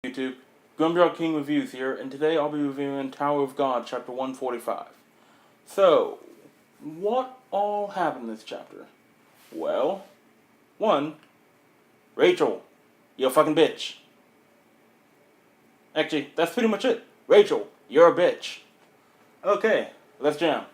YouTube, Gumdrop King Reviews here, and today I'll be reviewing Tower of God, Chapter 145. So, what all happened in this chapter? Well, 1. Rachel, you're a fucking bitch. Actually, that's pretty much it. Rachel, you're a bitch. Okay, let's jam.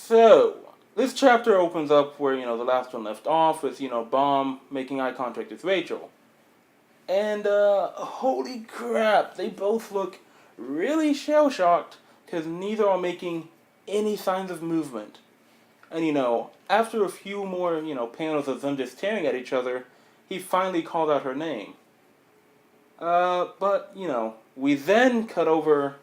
So, this chapter opens up where, the last one left off with, Bomb making eye contact with Rachel. And, holy crap, they both look really shell-shocked because neither are making any signs of movement. And, after a few more, panels of them just staring at each other, he finally called out her name. But, we then cut over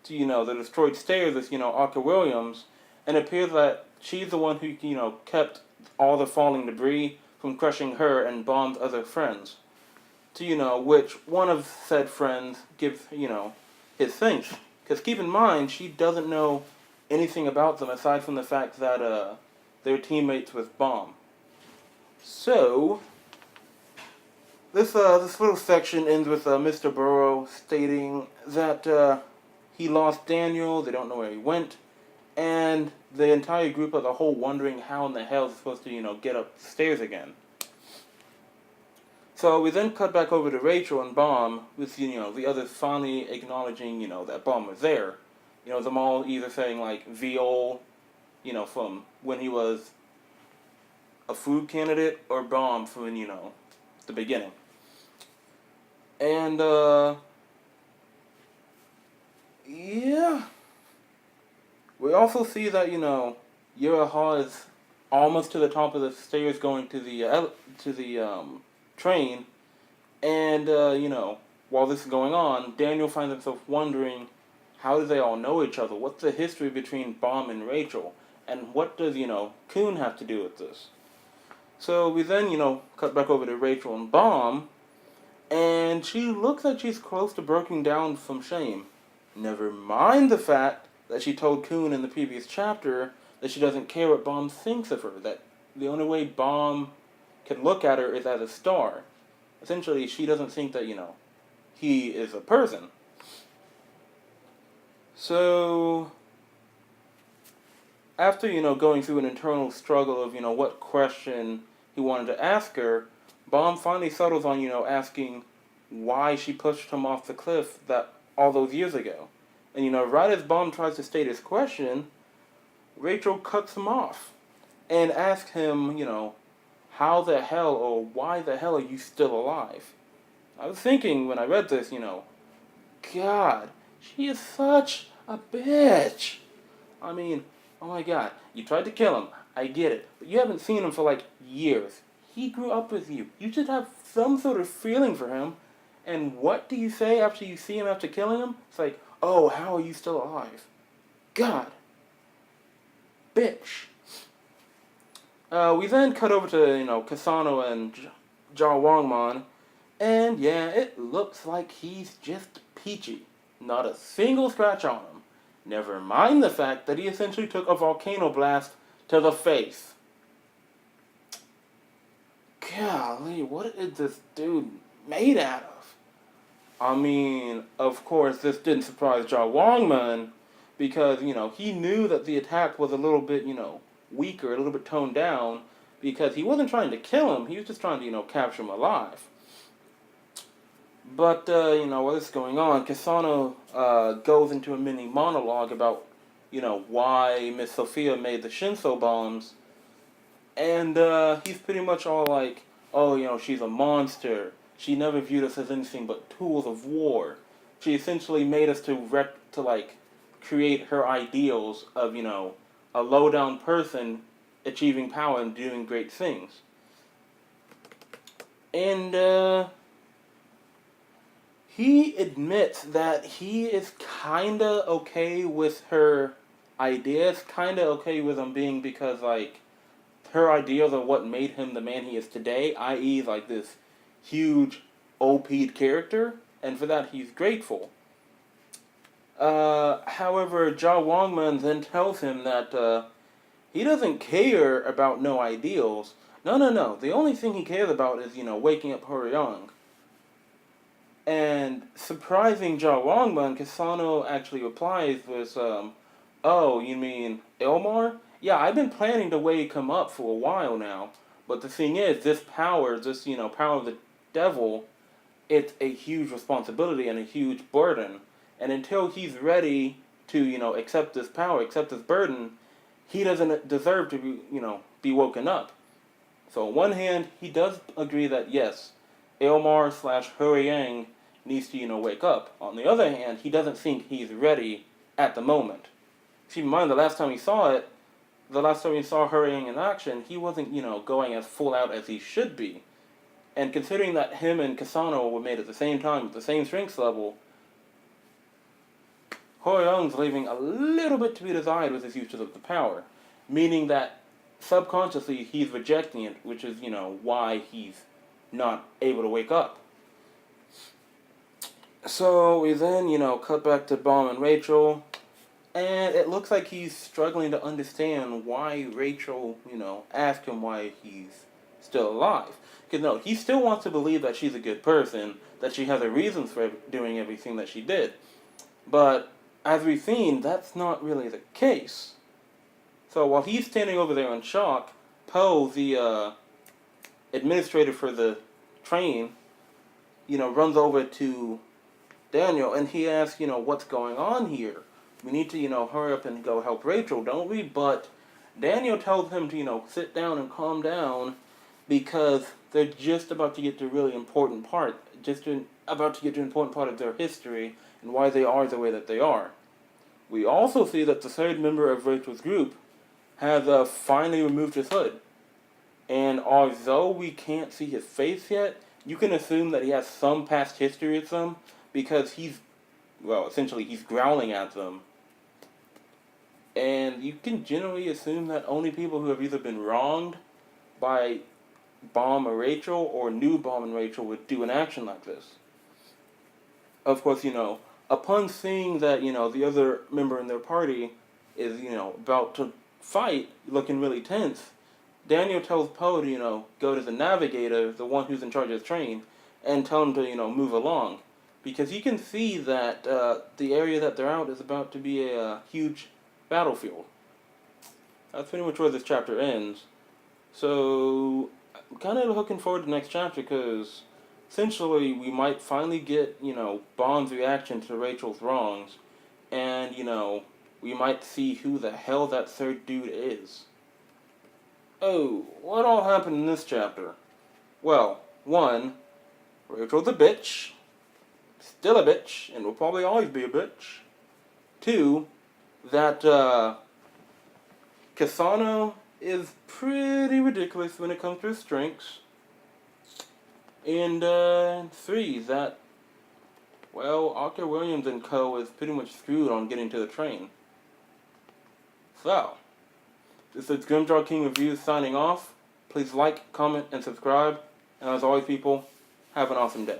to, the destroyed stairs with, Arca Williams, and it appears that she's the one who, kept all the falling debris from crushing her and Bomb's other friends. To, which one of said friends gives, his thanks. Because keep in mind, she doesn't know anything about them aside from the fact that, they're teammates with Bomb. So, this little section ends with, Mr. Burrow stating that, he lost Daniel, they don't know where he went, and the entire group as a whole wondering how in the hell is supposed to, get upstairs again. So we then cut back over to Rachel and Bomb, with, the others finally acknowledging, that Bomb was there. Them all either saying, like, Viol, from when he was a food candidate, or Bomb from, the beginning. And, yeah. We also see that, Yuraha is almost to the top of the stairs going to the train, and, while this is going on, Daniel finds himself wondering, how do they all know each other? What's the history between Bomb and Rachel? And what does, Khun have to do with this? So we then, cut back over to Rachel and Bomb, and she looks like she's close to breaking down from shame. Never mind the fact that she told Khun in the previous chapter that she doesn't care what Bomb thinks of her, that the only way Bomb can look at her is as a star. Essentially, she doesn't think that, he is a person. So, after, going through an internal struggle of, what question he wanted to ask her, Bomb finally settles on, asking why she pushed him off the cliff that all those years ago. And, right as Bomb tries to state his question, Rachel cuts him off and asks him, how the hell or why the hell are you still alive? I was thinking when I read this, God, she is such a bitch. I mean, oh my God, you tried to kill him, I get it, but you haven't seen him for like years. He grew up with you. You should have some sort of feeling for him. And what do you say after you see him after killing him? It's like, oh, how are you still alive? God. Bitch. We then cut over to, Kasano and Ja Wangman, and yeah, it looks like he's just peachy. Not a single scratch on him. Never mind the fact that he essentially took a volcano blast to the face. Golly, what is this dude made out of? I mean, of course, this didn't surprise Ja Wangman, because, he knew that the attack was a little bit, weaker, a little bit toned down, because he wasn't trying to kill him, he was just trying to, capture him alive. But, while this is going on, Kasano goes into a mini monologue about, why Miss Sophia made the Shinso bombs, and he's pretty much all like, oh, she's a monster, she never viewed us as anything but tools of war. She essentially made us to create her ideals of, a low-down person achieving power and doing great things. And, he admits that he is kinda okay with her ideas, kinda okay with them being because, like, her ideals are what made him the man he is today, i.e., like, this huge OP'd character, and for that he's grateful. However, Ja Wongman then tells him that he doesn't care about no ideals. No, no, no. The only thing he cares about is, waking up Young. And surprising Ja Wongman, Kasano actually replies with, oh, you mean Elmar? Yeah, I've been planning to wake him up for a while now. But the thing is, this power, power of the devil, it's a huge responsibility and a huge burden. And until he's ready to, accept this power, accept this burden, he doesn't deserve to be, be woken up. So on one hand, he does agree that yes, Elmar slash Yang needs to, wake up. On the other hand, he doesn't think he's ready at the moment. Keep in mind, the last time he saw Yang in action, he wasn't, going as full out as he should be. And considering that him and Kasano were made at the same time, with the same strength level, Young's leaving a little bit to be desired with his usage of the power. Meaning that subconsciously he's rejecting it, which is, why he's not able to wake up. So we then, cut back to Balm and Rachel, and it looks like he's struggling to understand why Rachel, asked him why he's still alive. Because no, he still wants to believe that she's a good person, that she has her reasons for doing everything that she did. But as we've seen, that's not really the case. So while he's standing over there in shock, Poe, the administrator for the train, runs over to Daniel and he asks, what's going on here? We need to, hurry up and go help Rachel, don't we? But Daniel tells him to, sit down and calm down because they're just about to get to a really important part, about to get to an important part of their history and why they are the way that they are. We also see that the third member of Rachel's group has finally removed his hood. And although we can't see his face yet, you can assume that he has some past history with them because essentially he's growling at them. And you can generally assume that only people who have either been wronged by Balm or Rachel or knew Balm and Rachel would do an action like this. Of course, upon seeing that, the other member in their party is, about to fight, looking really tense, Daniel tells Poe to, go to the navigator, the one who's in charge of the train, and tell him to, move along. Because he can see that the area that they're out is about to be a huge battlefield. That's pretty much where this chapter ends. So, I'm kind of looking forward to the next chapter because essentially we might finally get, Bond's reaction to Rachel's wrongs. And, we might see who the hell that third dude is. Oh, what all happened in this chapter? Well, 1, Rachel's a bitch. Still a bitch, and will probably always be a bitch. 2, that Kasano is pretty ridiculous when it comes to his strengths. And 3, that, Arthur Williams and co. is pretty much screwed on getting to the train. So, this is Grimjaw King Reviews signing off. Please like, comment, and subscribe. And as always, people, have an awesome day.